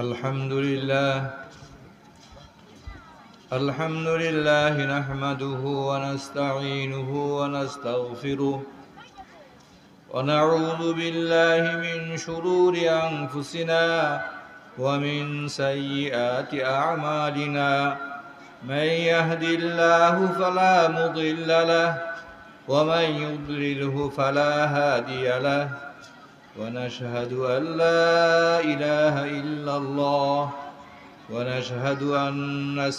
الحمد لله نحمده ونستعينه ونستغفره ونعوذ بالله من شرور أنفسنا ومن سيئات أعمالنا من يهد الله فلا مضل له ومن يضلله فلا هادي له ونشهد أن لا إله إلا الله ونشهد أن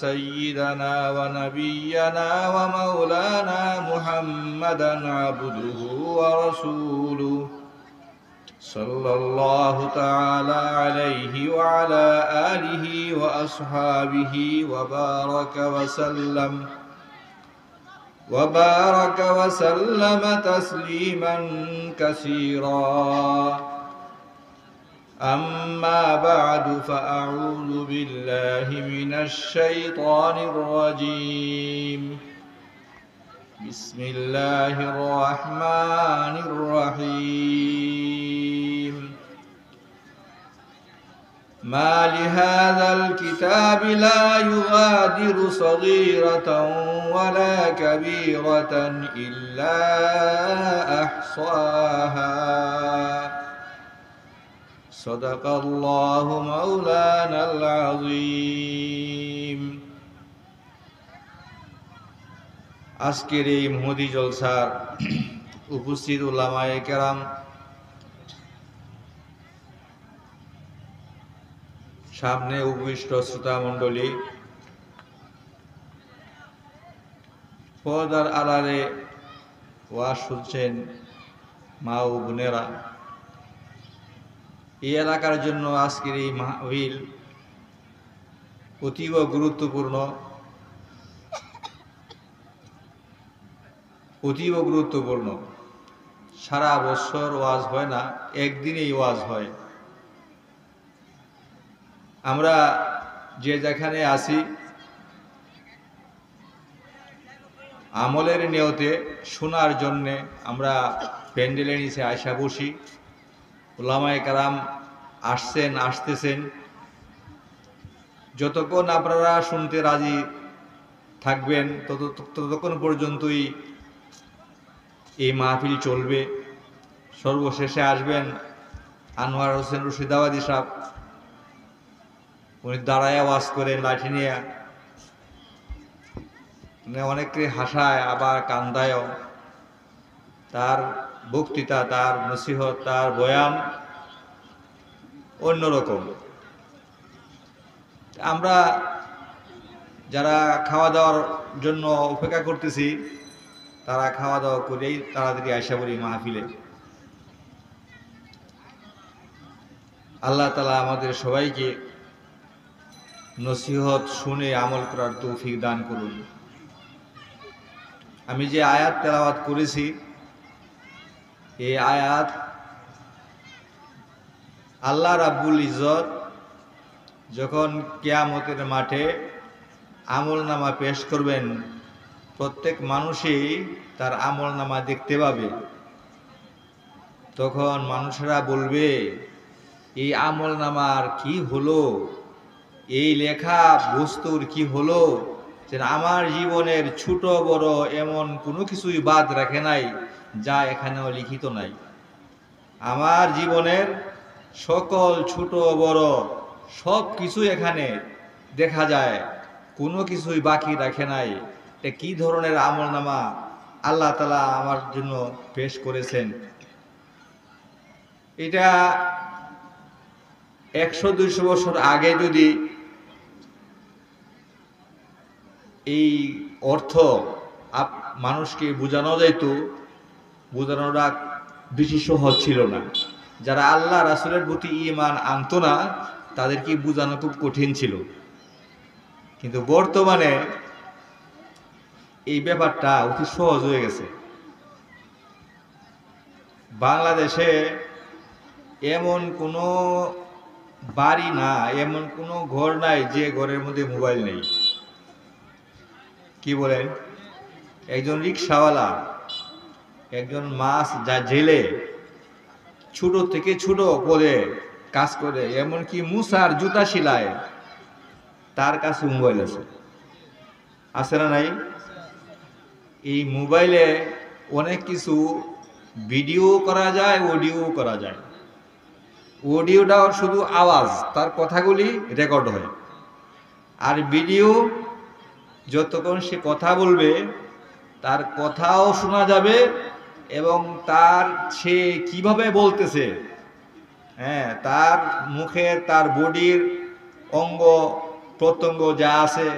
سيدنا ونبينا ومولانا محمدا عبده ورسوله صلى الله تعالى عليه وعلى آله وأصحابه وبارك وسلم تسليما كثيرا. أما بعد فأعوذ بالله من الشيطان الرجيم. بسم الله الرحمن الرحيم. ما لهذا الكتاب لا يغادر صغيرة ولا كبيرة إلا أحصاها. صدق الله مولانا العظيم. আজকের এই মুহদি জলসার উপস্থিত উলামায়ে কেরাম, সামনে উপবিষ্ট শ্রোতা মণ্ডলী, পর্দার আড়ালে ওয়াজ শুনছেন মা ও বোনেরা, এই এলাকার জন্য আজকের এই মাহফিল অতীব গুরুত্বপূর্ণ। সারা বছর ওয়াজ হয় না, একদিনেই ওয়াজ হয়। আমরা যে যেখানে আছি আমলের নিয়তে শোনার জন্যে আমরা প্যান্ডেলের নিচে আয়সা বসি। উলামায়ে কেরাম আসতেছেন। যতক্ষণ আপনারা শুনতে রাজি থাকবেন ততক্ষণ পর্যন্তই এই মাহফিল চলবে। সর্বশেষে আসবেন আনোয়ার হোসেন রশিদাবাদী সাহেব, উনি দাঁড়ায় ওয়াজ করেন লাঠি নিয়ে, অনেককে হাসায় আবার কান্দায়ও। তার বক্তৃতা, তার নসিহত, তার বয়ান অন্যরকম। আমরা যারা খাওয়া দাওয়ার জন্য অপেক্ষা করতেছি তারা খাওয়া দাওয়া করেই তাড়াতাড়ি আশা করি মাহফিলে। আল্লাহ তাআলা আমাদের সবাইকে নসিহত শুনে আমল করার তৌফিক দান করুন। আমি যে আয়াত তেলাওয়াত করেছি, এই আয়াত আল্লাহ রাব্বুল ইজ্জত যখন কিয়ামতের মাঠে আমলনামা পেশ করবেন, প্রত্যেক মানুষই তার আমলনামা দেখতে পাবে। তখন মানুষেরা বলবে, এই আমলনামার কি হলো, এই লেখা বস্তুর কি হলো, যে আমার জীবনের ছোট বড় এমন কোনো কিছুই বাদ রাখে নাই যা এখানেও লিখিত নাই। আমার জীবনের সকল ছোট বড় সব কিছু এখানে দেখা যায়, কোনো কিছুই বাকি রাখে নাই। এটা কি ধরনের আমলনামা আল্লাহ তাআলা আমার জন্য পেশ করেছেন। এটা 100-200 বছর আগে যদি এই অর্থ মানুষকে বোঝানো যাইত, বোঝানোটা বেশি সহজ ছিল না। যারা আল্লাহ রাসূলের প্রতি ঈমান আনতো না তাদেরকে বোঝানো খুব কঠিন ছিল। কিন্তু বর্তমানে এই ব্যাপারটা অতি সহজ হয়ে গেছে। বাংলাদেশে এমন কোনো বাড়ি না, এমন কোনো ঘর নাই যে ঘরের মধ্যে মোবাইল নেই। কি বলেন? একজন রিকশাওয়ালা, একজন মাছ যা জেলে, ছোট থেকে ছোট পদে কাজ করে, এমনকি মুসার জুতা সিলায়, তার কাছে মোবাইল আছে। আছে না নাই? এই মোবাইলে অনেক কিছু ভিডিও করা যায়, অডিও করা যায়। অডিওটাও শুধু আওয়াজ, তার কথাগুলি রেকর্ড হয়। আর ভিডিও যতক্ষণ সে কথা বলবে তার কথাও শোনা যাবে, এবং তার সে কিভাবে বলতেছে, হ্যাঁ, তার মুখের, তার বডির অঙ্গ প্রত্যঙ্গ যা আছে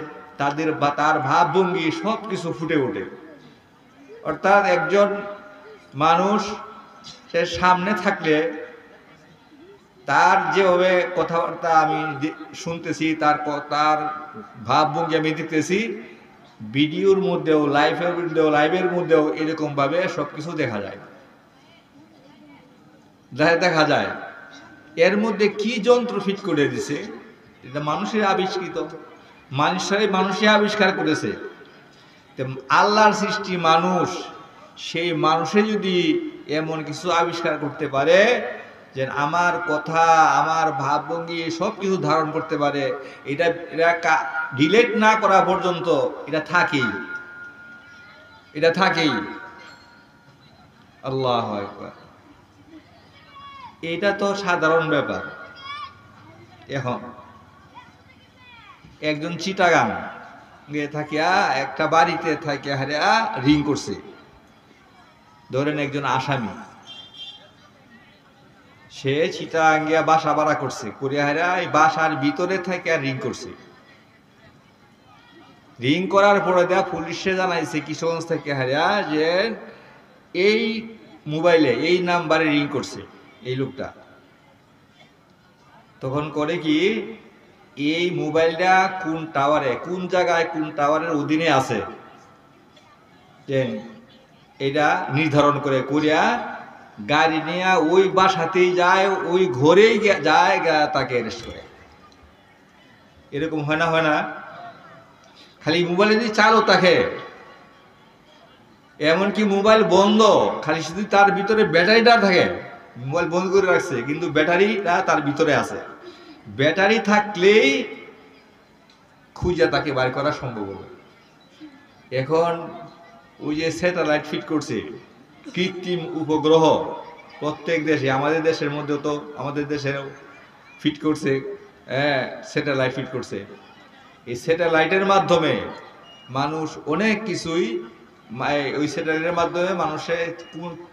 তাদের বা তার ভাবভঙ্গি সব কিছু ফুটে ওঠে। অর্থাৎ একজন মানুষ সে সামনে থাকলে তার যেভাবে কথাবার্তা আমি শুনতেছি, তার ভাবভঙ্গি আমি দেখতেছি, ভিডিওর মধ্যেও, লাইভের মধ্যেও এরকম ভাবে সবকিছু দেখা যায়। এর মধ্যে কি যন্ত্র ফিট করে দিছে, এটা মানুষের আবিষ্কৃত, মানুষই আবিষ্কার করেছে। আল্লাহর সৃষ্টি মানুষ, সেই মানুষে যদি এমন কিছু আবিষ্কার করতে পারে যে আমার কথা, আমার ভাবভঙ্গি সব কিছু ধারণ করতে পারে, এটা ডিলেট না করা পর্যন্ত এটা থাকেই। আল্লাহু আকবার। এটা তো সাধারণ ব্যাপার। এখন একজন চিটাগাং গিয়ে থাকিয়া একটা বাড়িতে থাকিয়া হারিয়া রিং করছে, ধরেন একজন আসামি, সে চিটাগাং গিয়া বাসা ভাড়া করছে, করিয়া হারিয়া এই বাসার ভিতরে থাকিয়া রিং করছে। রিং করার পরে দেয়া পুলিশে জানাইছে কিশোরগঞ্জ থেকে হারিয়া যে এই মোবাইলে এই নাম্বারে রিং করছে এই লোকটা। তখন করে কি, এই মোবাইলটা কোন টাওয়ারে, কোন জায়গায়, কোন টাওয়ারের অধীনে আছে এটা নির্ধারণ করে করিয়া গাড়ি নিয়ে ওই বাসাতেই যায়, ওই ঘরেই যায়, তাকে অ্যারেস্ট করে। এরকম হয় না? খালি মোবাইলে যদি চালও থাকে, এমনকি মোবাইল বন্ধ, খালি শুধু তার ভিতরে ব্যাটারিটা থাকে, মোবাইল বন্ধ করে রাখছে কিন্তু ব্যাটারিটা তার ভিতরে আছে। ব্যাটারি থাকলেই খুঁজে তাকে বার করা সম্ভব হবে। এখন ওই যে স্যাটেলাইট ফিট করছে, কৃত্রিম উপগ্রহ প্রত্যেক দেশে, আমাদের দেশের মধ্যে তো, আমাদের দেশেও ফিট করছে, স্যাটেলাইট ফিট করছে। এই স্যাটেলাইটের মাধ্যমে মানুষ অনেক কিছুই, ওই স্যাটেলাইটের মাধ্যমে মানুষের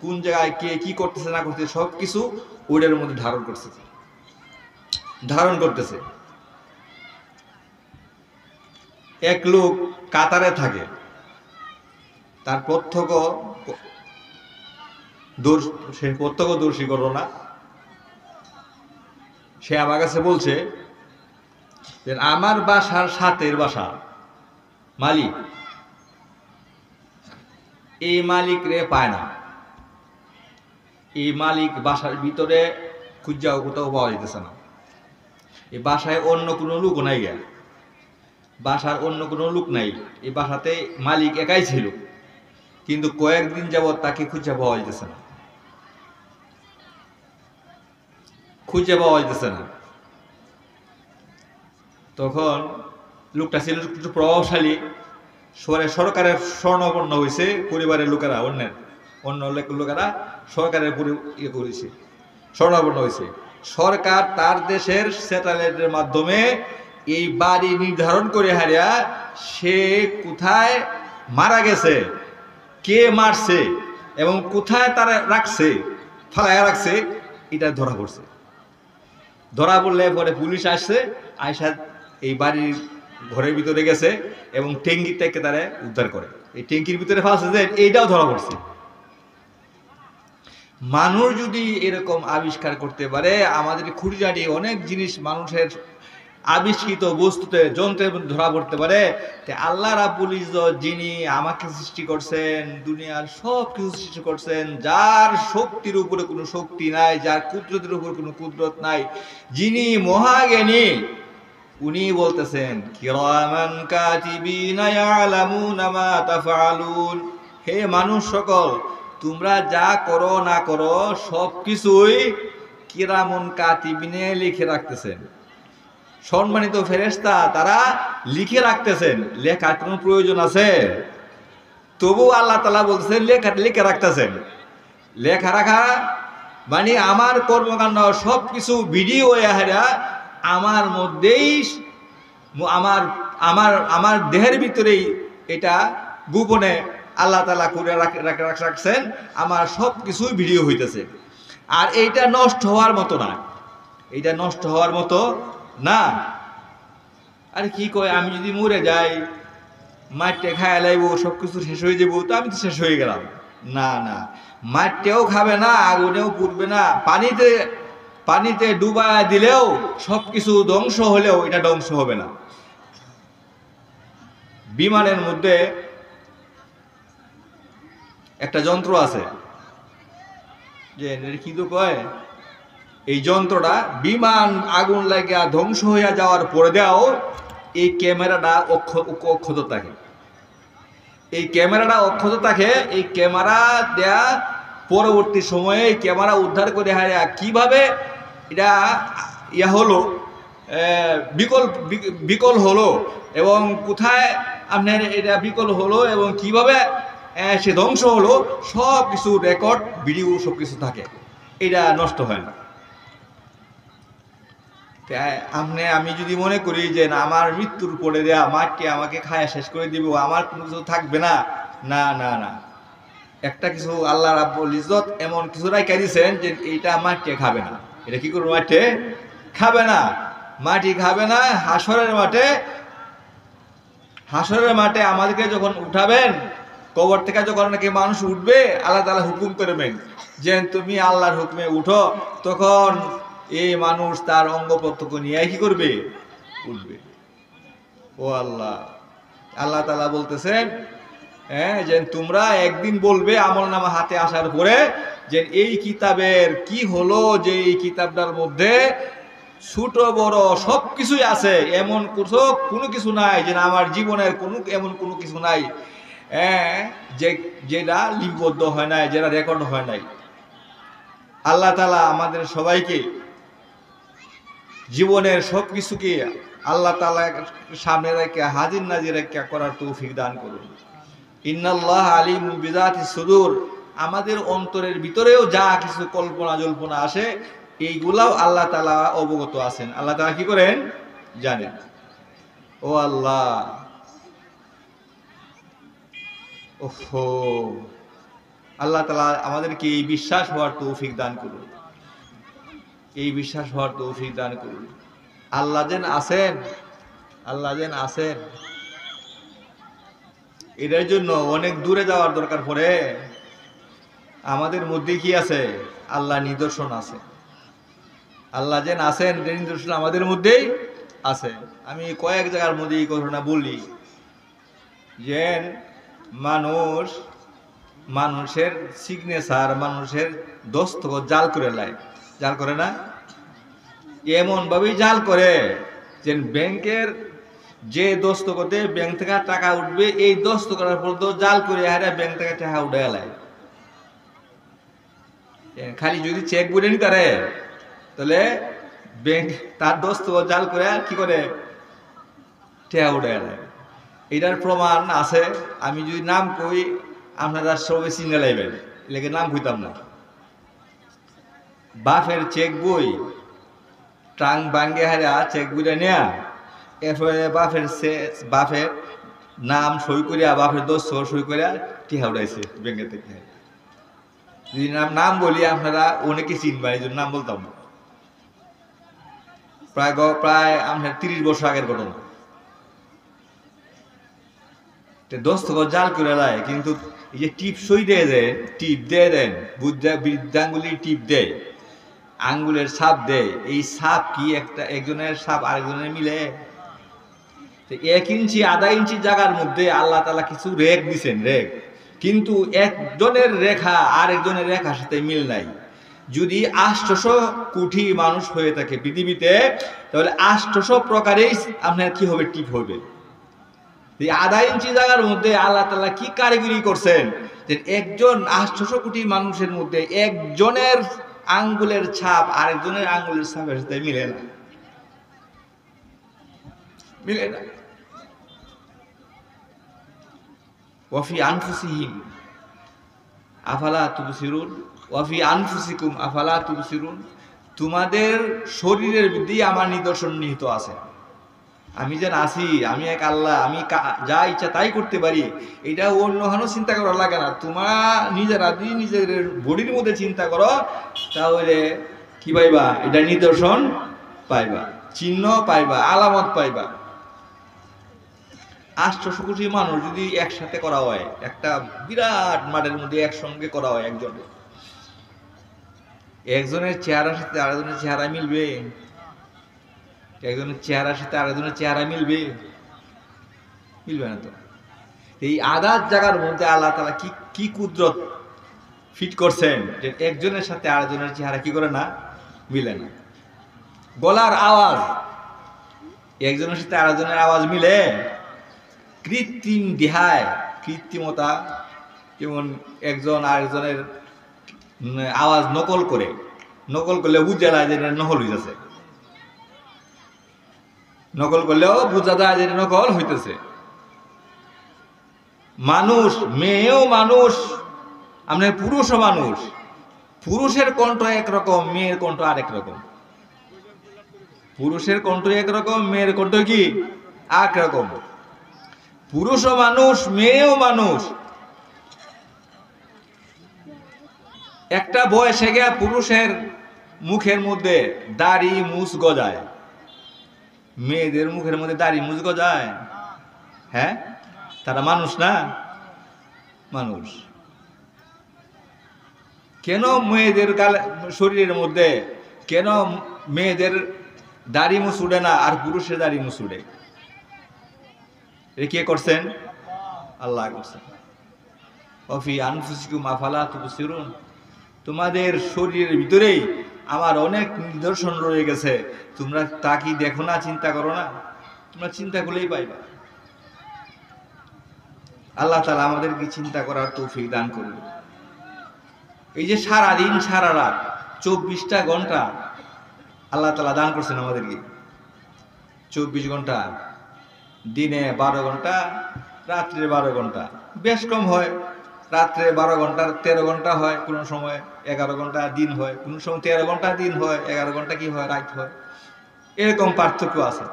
কোন জায়গায় কে কি করতেছে না করতেছে সব কিছু ওইটার মধ্যে ধারণ করতেছে। এক লোক কাতারে থাকে, তার প্রত্যক্ষদর্শী ঘটনা, সে আমার কাছে বলছে যে আমার বাসার সাথের বাসা মালিক, এই মালিক রে পায় না। এই মালিক বাসার ভিতরে খুঁজাও কোথাও পাওয়া যেতেছে না। এই বাসায় অন্য কোনো লোক নাই, বাসার অন্য কোনো লোক নাই, এই বাসাতে মালিক একাই ছিল, কিন্তু কয়েকদিন যাবৎ তাকে খুঁজে পাওয়া যেতেছে না। তখন লোকটা ছিল একটু প্রভাবশালী, সরকারের স্বর্ণাপন্ন হয়েছে, পরিবারের লোকেরা, অন্য লোকেরা সরকারের করেছে, স্বর্ণাপন্ন হয়েছে। সরকার তার দেশের স্যাটেলাইটের মাধ্যমে এই বাড়ি নির্ধারণ করে হারিয়া সে কোথায় মারা গেছে, কে মারছে এবং কোথায় তারা ফালাইয়া রাখছে, এটা ধরা পড়ছে। ধরা পড়লে পরে পুলিশ আসছে, আয়সা এই বাড়ির ঘরের ভিতরে গেছে এবং ট্যাঙ্কি থেকে তারা উদ্ধার করে। এই ট্যাঙ্কির ভিতরে ফাঁসে যে এইটাও ধরা পড়ছে। মানুষ যদি এরকম আবিষ্কার করতে পারে, আমাদের খুঁটিনাটি অনেক জিনিস মানুষের আবিষ্কৃত বস্তুতে, যন্ত্রের মধ্যে ধরা পড়তে পারে, আল্লাহ রাব্বুল ইজ্জত যিনি আমাকে সৃষ্টি করছেন, দুনিয়ার সব কিছু সৃষ্টি করছেন, যার শক্তির উপরে কোনো শক্তি নাই, যার কুদরতের উপর কোনো কুদরত নাই, যিনি মহাজ্ঞানী, উনি বলতেছেন কিরামান কাতিবিনা ইয়ালামুনা মা তাফআলুন, হে মানুষ সকল, তোমরা যা করো না করো সব কিছুই কিরামুন কাতিবিনে লিখে রাখতেছেন। সম্মানিত ফেরেশতা তারা লিখে রাখতেছেন। লেখার কোনো প্রয়োজন আছে? তবু আল্লাহ তাআলা বলছেন লিখে রাখতেছেন। লেখা রাখা মানে আমার কর্মকাণ্ড সব কিছু ভিডিও আমার মধ্যেই, আমার আমার আমার দেহের ভিতরেই এটা গোপনে আল্লাহ তাআলা করে রাখছেন। আমার সব কিছুই ভিডিও হইতেছে। আর এইটা নষ্ট হওয়ার মতো না, এইটা নষ্ট হওয়ার মতো না। আরে কি কয়, আমি যদি মরে যাই, মাঠে খায় লাইব, সব কিছু শেষ হয়ে যাবো, তো আমি তো শেষ হয়ে গেলাম। না না, মাঠেও খাবে না, আগুনেও পুড়বে না, পানিতে ডুবা দিলেও সব কিছু ধ্বংস হলেও এটা ধ্বংস হবে না। বিমানের মধ্যে একটা যন্ত্র আছে, যে কি তো কয়, এই যন্ত্রটা বিমান আগুন লাগিয়া ধ্বংস হইয়া যাওয়ার পরে দেও এই ক্যামেরাটা অক্ষত থাকে। এই ক্যামেরাটা অক্ষত থাকে। এই ক্যামেরা দেয়া পরবর্তী সময়ে ক্যামেরা উদ্ধার করে কিভাবে এটা হলো, বিকল হলো এবং কোথায় আপনার এটা বিকল হলো এবং কিভাবে সে ধ্বংস হলো, সব কিছু রেকর্ড ভিডিও সব কিছু থাকে। এটা নষ্ট হয় না। আমি যদি মনে করি যে না, আমার মৃত্যুর পরে দেয়া মাটি আমাকে খায়া শেষ করে দিব, আমার কোনো কিছু থাকবে না, না না না, একটা কিছু আল্লাহ রাব্বুল ইজ্জত এমন কিছু রাইখা দিয়েছেন যে এইটা মাটি খাবে না। এটা কি করবে? মাটি খাবে না, মাটি খাবে না। হাসরের মাঠে আমাদেরকে যখন উঠাবেন, কবর থেকে যখন নাকি মানুষ উঠবে, আল্লাহ তাআলা হুকুম করবেন যে তুমি আল্লাহর হুকুমে উঠো, তখন এই মানুষ তার অঙ্গ প্রত্যঙ্গ নিয়ে কি করবে? উঠবে। ও আল্লাহ, আল্লাহ তাআলা বলতেছেন যে তোমরা একদিন বলবে আমলনামা হাতে আসার পরে যে এই কিতাবের কি হলো, যে এই কিতাবটার মধ্যে ছোট বড় সব কিছুই আছে, এমন কোনো কিছু নাই যে আমার জীবনের এমন কোনো কিছু নাই যেটা লিপিবদ্ধ হয় নাই, যেটা রেকর্ড হয় নাই। আল্লাহ তাআলা আমাদের সবাইকে জীবনের সব কিছুকে আল্লাহ তাআলা সামনে রেখে হাজির নাজির করার তৌফিক দান করুন। ইন্নাল্লাহ আলিমুম বিযাতিস সুদূর। আমাদের অন্তরের ভিতরেও যা কিছু কল্পনা জল্পনা আসে, এইগুলাও আল্লাহ তাআলা অবগত আছেন। আল্লাহ তাআলা কি করেন? জানেন। ও আল্লাহ, ওহো, আল্লাহ তাআলা আমাদেরকে এই বিশ্বাস হওয়ার তৌফিক দান করুন, এই বিশ্বাস হওয়ার তৌফিক দান করুন। আল্লাহ যেন আছেন, আল্লাহ যেন আছেন, এটার জন্য অনেক দূরে যাওয়ার দরকার পড়ে। আমাদের মধ্যে কি আছে? আল্লাহ নিদর্শন আছে। আল্লাহ যেন আছেন, নিদর্শন আমাদের মধ্যেই আছে। আমি কয়েক জায়গার মধ্যে এই ঘটনা বলি যে মানুষের সিগনেচার, মানুষের দস্তখত জাল করে লাই, জাল করে না, এমন ভাবেই জাল করে যে ব্যাংকের যে দস্তখতে ব্যাংক থেকে টাকা উঠবে, এই দস্তখতের পর জাল করে ব্যাংক থেকে টাকা উঠে লাই। খালি যদি চেক বুঝে নি তারে, তাহলে ব্যাংক তার দস্তখত জাল করে কি করে টাকা উঠে লাই। এটার প্রমাণ আছে। আমি যদি নাম কই আপনারা সবাই চিনে লাইবেন, এলাকে নাম কইতাম না। বাফের চেক বই ট্রাং বাঙ্গে চেক বইটা নেয়া, এরপরে বাফের নাম সই করিয়া, বাফের দোষ সই করিয়া টিহা উঠাইছে ব্যাংকে থেকে। যদি নাম বলি আপনারা অনেকে চিনবেন, এই জন্য নাম বলতাম না। প্রায় আপনার 30 বছর আগের ঘটনা। দস্তখত জাল করে দেয়, কিন্তু এই যে টিপ সই দিয়ে দেয়, টিপ দিয়ে দেন, বৃদ্ধাঙ্গুলির টিপ দেয়, আঙ্গুলের ছাপ দেয়। এই ছাপ কি একজনের ছাপ আরেকজনের মিলে? 1 ইঞ্চি আধা ইঞ্চি জায়গার মধ্যে আল্লাহ তাআলা কিছু রেখ দিছেন, রেখ, কিন্তু একজনের রেখা আরেকজনের রেখার সাথে মিল নাই। যদি 800 কোটি মানুষ হয়ে থাকে পৃথিবীতে, তাহলে 800 প্রকারেই আপনার কি হবে? টিপ হবে। এই আধা ইঞ্চি জায়গার মধ্যে আল্লাহ তাআলা কি কারিগরি করছেন যে একজন 800 কোটি মানুষের মধ্যে একজনের আঙ্গুলের ছাপ আরেকজনের আঙ্গুলের ছাপের সাথে মিলে না, মিলে না। ওয়াফি আনফুসিহিম আফালা তুবসিরুন, ওয়াফি আনফুসিকুম আফালা তুবসিরুন, তোমাদের শরীরের মধ্যেই আমার নিদর্শন নিহিত আছে। আমি যেন আছি, আমি এক আল্লাহ, আমি যা ইচ্ছা তাই করতে পারি, এটা অন্য হানো চিন্তা করা লাগে না। তোমরা নিজেরা যদি নিজের বডির মধ্যে চিন্তা করো তাহলে কি পাইবা? এটা নিদর্শন পাইবা, চিহ্ন পাইবা, আলামত পাইবা। 800 কোটি মানুষ যদি একসাথে করা হয়, একটা বিরাট মাঠের মধ্যে একসঙ্গে করা হয়, একজনের চেহারার সাথে আরেকজনের চেহারা মিলবে? একজনের চেহারার সাথে আরেকজনের চেহারা মিলবে? মিলবে না তো। এই আদাত জায়গার মধ্যে আল্লাহ তাআলা কি কুদরত ফিট করছেন যে একজনের সাথে আরেকজনের চেহারা কি করে না, মিলে না। গলার আওয়াজ, একজনের সাথে আরেকজনের আওয়াজ মিলে? কৃত্রিম দেহায় কৃত্রিমতা, যেমন একজন আরেকজনের আওয়াজ নকল করলে বুঝা যায় যে নকল হইতেছে, নকল করলেও বোঝা যায় যে নকল হইতেছে। মানুষ, মেয়েও মানুষ, আমরা পুরুষও মানুষ। পুরুষের কণ্ঠ একরকম, মেয়ের কণ্ঠ আরেক রকম। পুরুষের কণ্ঠ একরকম, মেয়ের কণ্ঠ কি আরেক রকম। পুরুষও মানুষ, মেয়েও মানুষ। একটা বয়সে গিয়া পুরুষের মুখের মধ্যে দাড়ি মুছ গজায়, মেয়েদের মুখের মধ্যে দাড়ি মুছ গজায়? হ্যাঁ, তারা মানুষ না? মানুষ। কেন মেয়েদের শরীরের মধ্যে কেন মেয়েদের দাড়ি মুছ উঠে না আর পুরুষের দাড়ি মুছ উঠে? কে করছেন? আল্লাহ করছেন। ওয়াফি আনফুসিকুম আফালা তুবসিরুন, তোমাদের শরীরের ভিতরেই আমার অনেক নিদর্শন রয়ে গেছে, তোমরা তা কি দেখো না, চিন্তা করো না? তোমরা চিন্তা করলেই পাইবা। আল্লাহ তাআলা আমাদেরকে চিন্তা করার তৌফিক দান করুন। এই যে সারা দিন সারা রাত 24টা ঘন্টা আল্লাহ তাআলা দান করছেন আমাদেরকে। 24 ঘন্টা, দিনে 12 ঘন্টা, রাত্রে 12 ঘন্টা। বেশ কম হয়, রাত্রে 12 ঘন্টার 13 ঘন্টা হয়, কোনো সময় 11 ঘন্টা দিন হয়, কোনো সময় 13 ঘন্টা দিন হয়, 11 ঘন্টা কি হয়, রাত হয়। এরকম পার্থক্য আছে।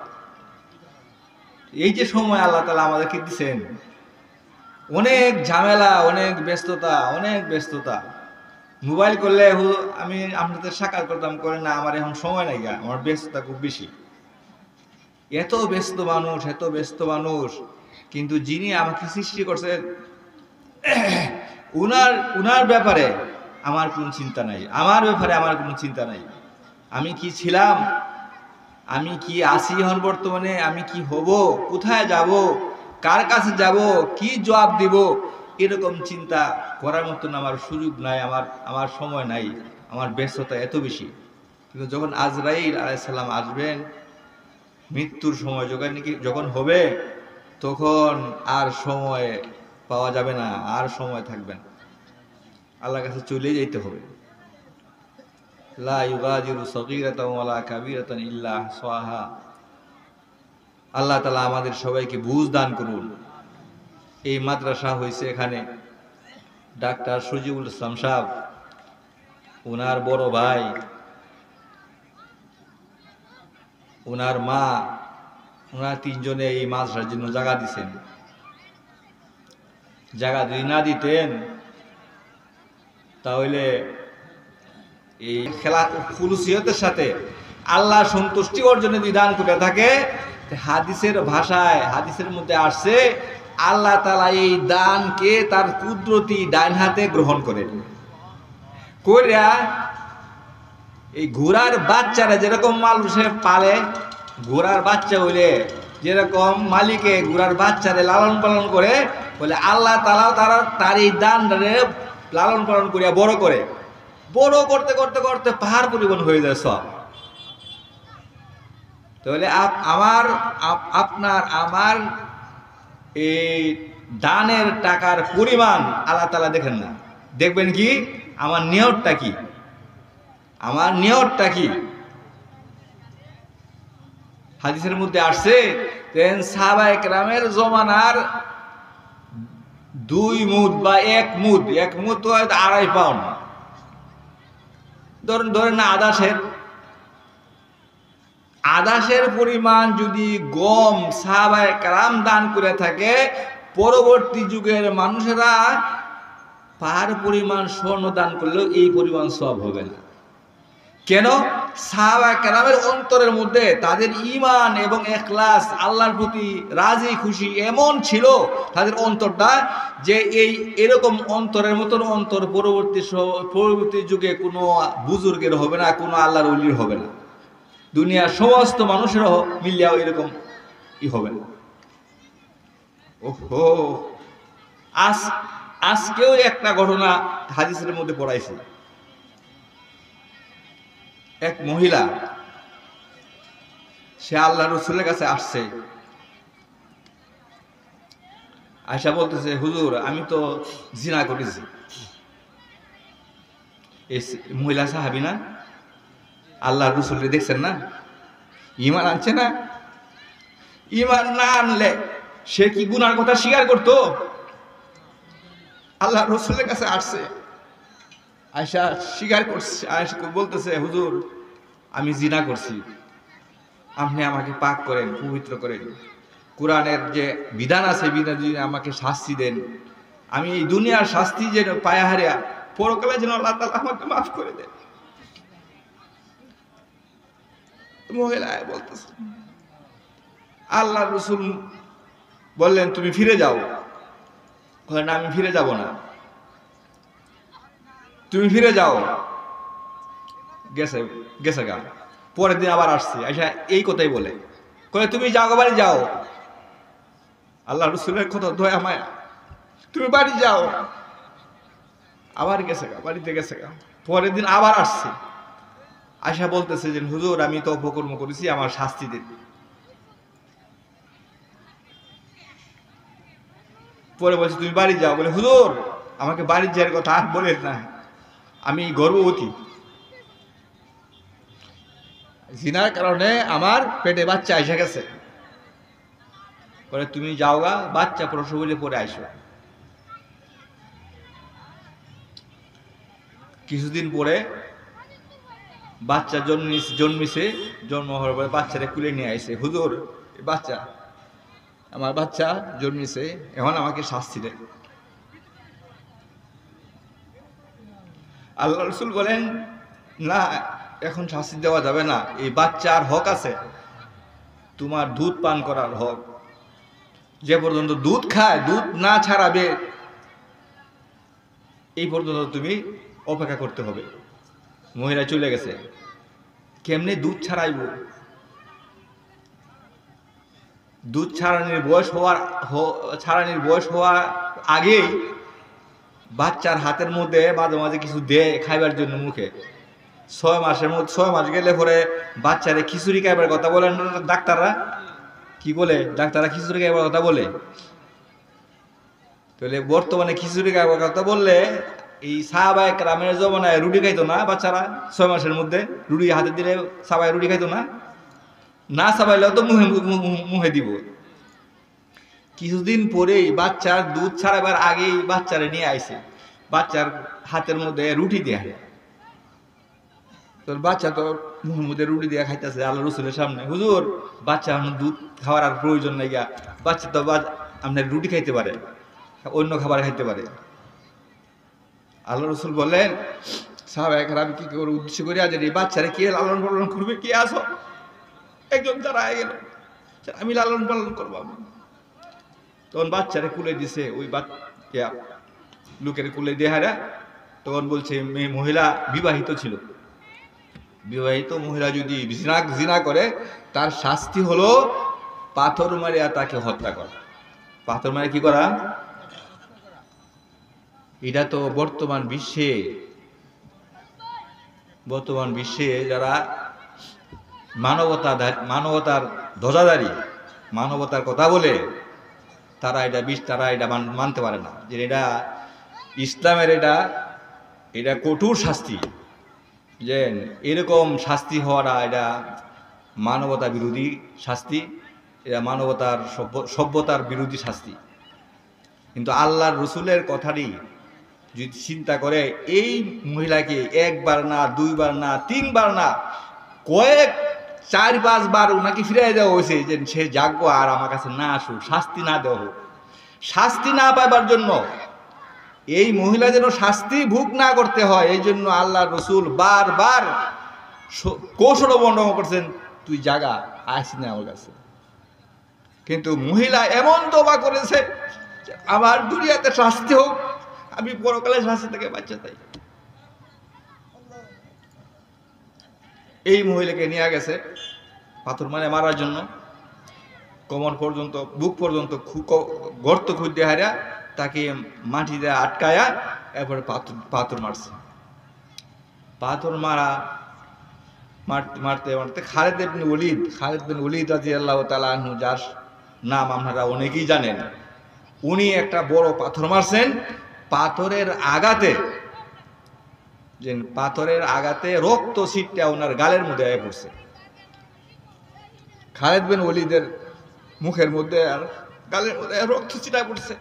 এই যে সময় আল্লাহ তাআলা আমাদেরকে দিচ্ছেন, অনেক ঝামেলা, অনেক ব্যস্ততা। মোবাইল করলে আমি আপনাদের সাক্ষাৎ করতাম, করে না, আমার এখন সময় নাই, আমার ব্যস্ততা খুব বেশি। এত ব্যস্ত মানুষ, কিন্তু যিনি আমাকে সৃষ্টি করছেন উনার ব্যাপারে আমার কোনো চিন্তা নাই, আমার ব্যাপারে আমার কোনো চিন্তা নাই। আমি কি ছিলাম, আমি কি আছি এখন বর্তমানে, আমি কি হব, কোথায় যাব, কার কাছে যাব, কি জবাব দিব, এরকম চিন্তা করার মতন আমার সুযোগ নাই, আমার সময় নাই, আমার ব্যস্ততা এত বেশি। কিন্তু যখন আজরাইল আলাইহিস সালাম আসবেন, মৃত্যুর সময় যখন হবে, তখন আর সময় পাওয়া যাবে না, আর সময় থাকবে না, আল্লাহর কাছে চলে যেতে হবে। লা ইউগাদিরু সগীরাতান ওয়ালা কাবীরাতান ইল্লা আহসাহা। আল্লাহ তাআলা আমাদের সবাইকে বুঝ দান করুন। এই মাদ্রাসা হয়েছে, এখানে ডাক্তার সজিবুল ইসলাম সাহেব, ওনার বড় ভাই, ওনার মা, ওনার 3 জনে এই মাদ্রাসার জন্য জায়গা দিচ্ছেন। জায়গা যদি না দিতেন তাহলে এই খেলা খুলুসিয়তের সাথে আল্লাহ সন্তুষ্টি অর্জনে যদি দান করে থাকে, হাদিসের ভাষায়, হাদিসের মধ্যে আসছে, আল্লাহ তাআলা এই দানকে তার কুদরতি ডান হাতে গ্রহণ করেন। কইরা এই ঘোড়ার বাচ্চারা যেরকম মানুষে পালে, ঘোড়ার বাচ্চা হইলে যেরকম মালিকে ঘোড়ার বাচ্চারে লালন পালন করে, বলে আল্লাহ তাআলা তার এই দানটারে লালন পালন করিয়া বড় করে, বড় করতে করতে করতে পাহাড় পরিমাণ হয়ে যায় সব। তাহলে আমার এই দানের টাকার পরিমাণ আল্লাহ তাআলা দেখেন না, দেখবেন কি আমার নিয়তটা কি, আমার নিয়তটা কি। হাদিসের মধ্যে আসছে সাহাবায়ে কেরামের জমানার 2 মুদ বা 1 মুদ, 1 মুদ তো 2.5 পাউন্ড, ধরেন না আদাসের পরিমাণ যদি গম সাহাবায়ে কেরাম দান করে থাকে, পরবর্তী যুগের মানুষেরা পাহাড় পরিমাণ স্বর্ণ দান করলেও এই পরিমাণ সওয়াব হবে না। কেন? সাহাবায়ে কেরামের অন্তরের মধ্যে তাদের ঈমান এবং ইখলাস, আল্লাহর প্রতি রাজি খুশি এমন ছিল তাদের অন্তরটা, যে এরকম অন্তরের মতন অন্তর পরবর্তী যুগে কোনো বুজুর্গের হবে না, কোনো আল্লাহর ওলির হবে না, দুনিয়ার সমস্ত মানুষেরও মিলিয়াও এরকম হবে না। ওহো, আজকেও একটা ঘটনা হাদিসের মধ্যে পড়াইছে। এক মহিলা, সে আল্লাহ রাসূলের কাছে আসছে, আয়েশা বলতেছে, হুজুর আমি তো জিনা করেছি। এই মহিলা সাহাবী না, আল্লাহ রাসূলকে দেখছেন না, ঈমান আনছে না, ঈমান না আনলে সে কি গুনার কথা স্বীকার করতো? আল্লাহ রাসূলের কাছে আসছে, আয়েশা স্বীকার করছে, আয়েশা বলতেছে, হুজুর আমি জিনা করছি, আপনি আমাকে পাক করেন, পবিত্র করেন, কোরআনের যে বিধান আছে বিধান যদি আমাকে শাস্তি দেন, আমি এই দুনিয়ার শাস্তি যেন পায়া হারিয়া পরকালে যেন আল্লাহ তাআলা আমাকে মাফ করে দেন। মহিলা বলতেছে, আল্লাহ রাসূল বললেন তুমি ফিরে যাও। না আমি ফিরে যাব না। তুমি ফিরে যাও। গেছে গা। পরের দিন আবার আসছে, আচ্ছা এই কথাই বলে তুমি যাও, বাড়ি যাও। আল্লাহ রাসূলের কথা দয়া মায়া, তুমি বাড়ি যাও। আবার গেছে গা, বাড়িতে গেছে গা। পরের দিন আবার আসছে, আয়েশা বলতেছে যে হুজুর আমি তো অপকর্ম করেছি, আমার শাস্তি দিন। পরে বলছে তুমি বাড়ি যাও। বলে হুজুর আমাকে বাড়ি যাওয়ার কথা আর বলেন না, আমি গর্ভবতী, জিনার কারণে আমার পেটে বাচ্চা এসে গেছে। বলে তুমি যাও গা, বাচ্চা প্রসব হইলে পরে আইসো। কিছুদিন পরে বাচ্চা জন্মিছে, জন্ম হওয়ার পরে বাচ্চারে কুলে নিয়ে আইছে। হুজুর বাচ্চা, আমার বাচ্চা জন্মিছে, এখন আমাকে শাস্তি দেন। আল্লাহ রাসূল বলেন না, এখন শাস্তি দেওয়া যাবে না, এই বাচ্চার হক আছে, তোমার দুধ পান করার হক। যে পর্যন্ত দুধ খায়, দুধ না ছাড়াবে এই পর্যন্ত তুমি অপেক্ষা করতে হবে। মহিলা চলে গেছে। কেমনে দুধ ছাড়াইব? দুধ ছাড়ানির বয়স হওয়ার আগেই বাচ্চার হাতের মধ্যে মাঝে মাঝে কিছু দেয় খাইবার জন্য মুখে। 6 মাস গেলে পরে বাচ্চারে খিচুড়ি খাইবার কথা বলেন ডাক্তাররা। কি বলে? ডাক্তাররা খিচুড়ি খাইবার কথা বলে। তাহলে বর্তমানে খিচুড়ি খাইবার কথা বললে এই সাহাবায়ে কেরামের জমানায় রুটি খাইতো না বাচ্চারা। 6 মাসের মধ্যে রুটি হাতে দিলে সাবাই রুটি খাইতো না, না সাবাইলেও তো মুখে দিব। কিছুদিন পরেই বাচ্চার দুধ ছাড়াবার আগেই বাচ্চারে নিয়ে আইছে, বাচ্চার হাতের মধ্যে রুটি দেয়া। তোর বাচ্চা তো মুখের মধ্যে রুটি দেয়া খাইতেছে আল্লাহ রাসূলের সামনে। হুজুর বাচ্চা দুধ খাওয়ার আর প্রয়োজন নাই গা, বাচ্চা তো আপনার রুটি খাইতে পারে, অন্য খাবার খাইতে পারে। আল্লাহ রাসূল বললেন সাহাবায়ে কেরাম কি করে উদ্দেশ্য করে, আজ এই বাচ্চারে কে লালন পালন করবে? কে আসো? একজন তারা আয় গেল, আমি লালন পালন করবো। তখন বাচ্চারে কুলে দিছে, ওই বাচ্চা লোকের কুলে দেহারা। তখন বলছে মহিলা বিবাহিত ছিল, বিবাহিত মহিলা যদি জিনা করে তার শাস্তি হলো পাথর মারিয়া তাকে হত্যা করা। পাথর মারিয়া কি করা? এটা তো বর্তমান বিশ্বে যারা মানবতার ধ্বজাধারী, মানবতার কথা বলে, তারা এটা মানতে পারে না যে এটা ইসলামের এটা কঠোর শাস্তি, যে এরকম শাস্তি হওয়াটা এটা মানবতা বিরোধী শাস্তি, এটা মানবতার সভ্যতার বিরোধী শাস্তি। কিন্তু আল্লাহর রসুলের কথাটি যদি চিন্তা করে, এই মহিলাকে একবার না, দুইবার না, তিনবার না, কয়েক 4-5 বার ওনাকে ফিরাই দেওয়া হয়েছে যে সে জাগবো আর আমার কাছে না আসুক, শাস্তি না দেওয়া হোক। শাস্তি না পাইবার জন্য, এই মহিলা যেন শাস্তি ভোগ না করতে হয়, এই জন্য আল্লাহর রসুল বারবার কৌশল অবলম্বন করছেন, তুই জাগা, আসি না আমার কাছে। কিন্তু মহিলা এমন তওবা করেছে, আমার দুনিয়াতে শাস্তি হোক, আমি পরকালে শাস্তি থেকে বাঁচতে চাই। এই মহিলাকে নিয়ে গেছে পাথর মারার জন্য, কোমর পর্যন্ত, বুক পর্যন্ত গর্ত খুঁজতে হারা তাকে মাটিতে আটকায়া এরপরে পাথর মারছে। পাথর মারতে খালিদ বিন ওলীদ রাদিয়াল্লাহু তাআলা আনহু, যার নাম আপনারা অনেকেই জানেন, উনি একটা বড় পাথর মারছেন। পাথরের আঘাতে রক্ত ছিটটা ওনার গালের মধ্যে আয় পড়ছে। খালিদ বিন ওলীদের মুখের মধ্যে আর গালের মধ্যে রক্ত ছিটা পড়ছে।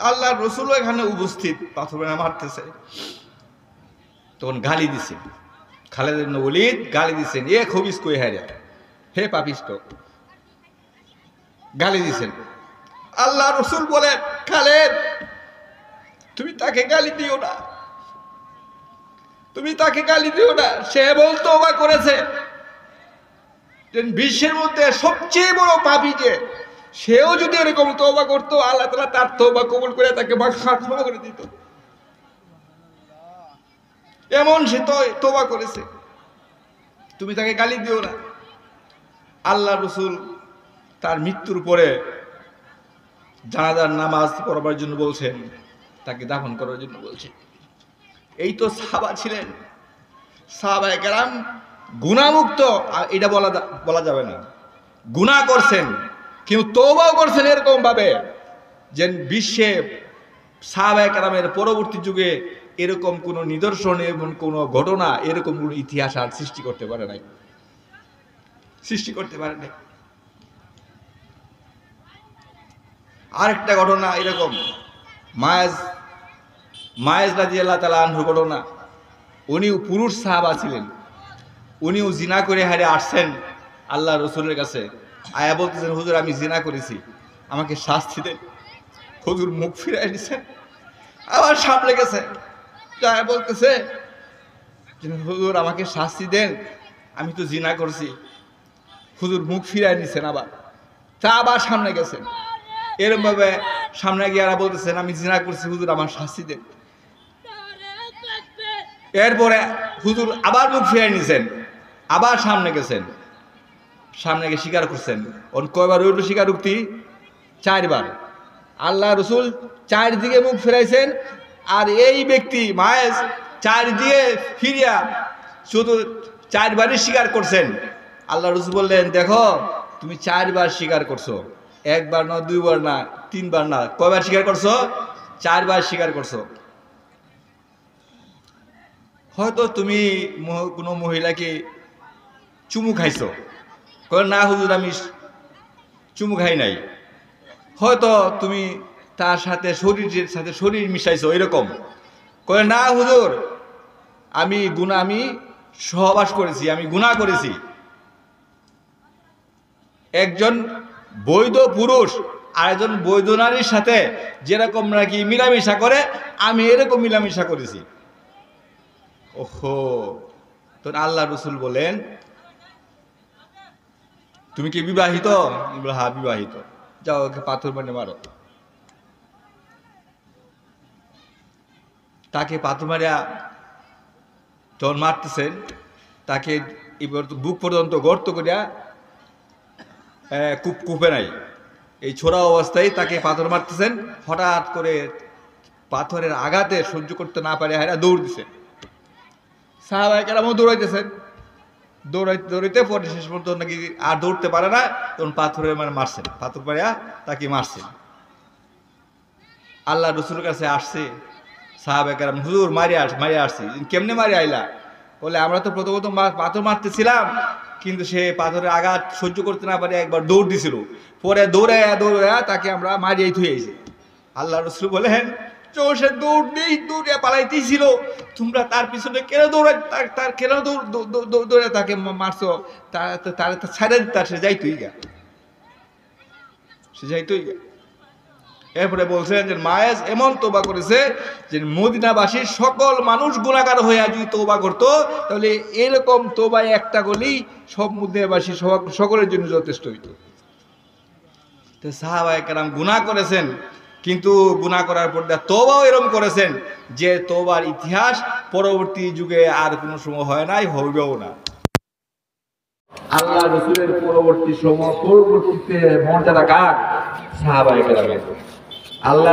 আল্লাহর রাসূলও এখানে উপস্থিত, পাথর মারতেছে, তখন গালি দিছে। খালিদ বিন ওলীদ গালি দিছেন, এ খবিস কই হায়রা, হে পাপিষ্ট, গালি দিছেন। আল্লাহ রাসূল বলেন, খালিদ তুমি তাকে গালি দিও না, তুমি তাকে গালি দিও না, সে বল তওবা করেছে। বিশ্বের মধ্যে সবচেয়ে বড় পাপী যে, সেও যদি এরকম তওবা করতো, আল্লাহ তাআলা তার তওবা কবুল করে তাকে ক্ষমা করে দিত। এমন সে তওবা করেছে, তুমি তাকে গালি দিও না। আল্লাহ রাসূল তার মৃত্যুর পরে জানাজার নামাজ পড়াবার জন্য বলছেন, তাকে দাফন করার জন্য বলছেন। এই তো সাহাবা ছিলেন, সাহাবায়ে কেরাম গুনাহমুক্ত, এটা বলা যাবে না, গুনাহ করছেন কিন্তু তওবাও করছেন এরকম ভাবে যে বিশ্বে সাহাবায়ে কেরামের পরবর্তী যুগে এরকম কোন নিদর্শন, এমন কোন ঘটনা, এরকম কোন ইতিহাস আর সৃষ্টি করতে পারে নাই। আরেকটা ঘটনা এরকম, মায়েজ রাদিয়াল্লাহু তাআলা আনহু ঘটনা। উনিও পুরুষ সাহাবা ছিলেন, উনিও জিনা করে হারে আসছেন আল্লাহ রাসূলের কাছে, আয়া বলতেছেন, হুজুর আমি জিনা করেছি, আমাকে শাস্তি দেন। হুজুর মুখ ফিরাই দিচ্ছেন, আবার সামনে গেছে, আয়া বলতেছে, হুজুর আমাকে শাস্তি দেন, আমি তো জিনা করছি। হুজুর মুখ ফিরাই নিছেন, আবার সামনে গেছেন, এরকম ভাবে সামনে গিয়ে আর বলতেছেন, আমি জিনা করছি, হুজুর আমার শাস্তি দেন। এরপরে হুজুর আবার মুখ ফিরাই নিছেন, আবার সামনে গেছেন, সামনে গিয়ে স্বীকার করছেন। কয়বার হইল স্বীকারোক্তি? 4 বার। আল্লাহ রাসূল 4 দিকে মুখ ফিরাইছেন, আর এই ব্যক্তি মায়েজ 4 দিকে ফিরিয়া শুধু 4 বারই স্বীকার করছেন। আল্লাহ রাসূল বললেন, দেখো তুমি 4 বার স্বীকার করছো, 1 বার না, 2 বার না, 3 বার না, কয়বার স্বীকার করছো? 4 বার স্বীকার করছো। হয়তো তুমি কোনো মহিলাকে চুমু খাইছো, কয় না হুজুর আমি চুমু খাই নাই। হয়তো তুমি তার সাথে শরীরের সাথে শরীর মিশাইছো, এরকম। কয় না হুজুর আমি সহবাস করেছি, আমি গুনাহ করেছি। একজন বৈধ পুরুষ আর একজন বৈধ নারীর সাথে যেরকম নাকি মিলামিশা করে, আমি এরকম মিলামিশা করেছি। ওহো, তো আল্লাহ রাসূল বলেন, তুমি কি বিবাহিত? হ্যাঁ বিবাহিত। যাও ওকে পাথর মারো। তাকে পাথর মারিয়া যখন মারতেছেন, তাকে বুক পর্যন্ত গর্ত করিয়া কূপে নাই, এই ছোড়া অবস্থায় তাকে পাথর মারতেছেন। হঠাৎ করে পাথরের আঘাতে সহ্য করতে না পারে হায়রা দৌড় দিছে। সাহাবায়ে কেরামও দৌড়াইতেছেন, দৌড়াইতে দৌড়াইতে পরে শেষ পর্যন্ত নাকি আর দৌড়তে পারে না, তখন পাথরে মানে মারছেন, পাথর পাড়িয়া তাকে মারছেন। আল্লাহ রসুলের কাছে আসছে সাহাবায়ে কেরাম, হুজুর মারিয়া আসছি। কেমনে মারি আইলা? বলে আমরা তো প্রথমত পাথর মারতেছিলাম, কিন্তু সে পাথরের আঘাত সহ্য করতে না পারে একবার দৌড় দিছিল, পরে দৌড়াইয়া তাকে আমরা মারিয়াই থুয়েছি। আল্লাহ রসুল বলেন, সে দৌড়ে পালাইতেছিল, তোমরা তার পিছনে কেন তার কেন দৌড়ে তাকে মারছো? তার ছাড়া দিতে, সে যাইতই গা। এরপরে বলছেন যে মায়েজ এমন তোবা করেছে যে মদিনাবাসীর সকল মানুষ গুনাহগার হয়ে যদি তোবা করতো, তাহলে এরকম তোবা একটা গলি সব মদিনাবাসী সকলের জন্য যথেষ্ট হইতো। তো সাহাবায়ে কেরাম গুনাহ করেছেন, কিন্তু গুনাহ করার পর তওবাও এরকম করেছেন যে তওবার ইতিহাস পরবর্তী যুগে আর কোনো সময় হয় নাই, হইবেও না। আল্লাহ রাসূলের পরবর্তীতে মর্যাদা কার? সাহাবায়ে কেরামের। আল্লাহ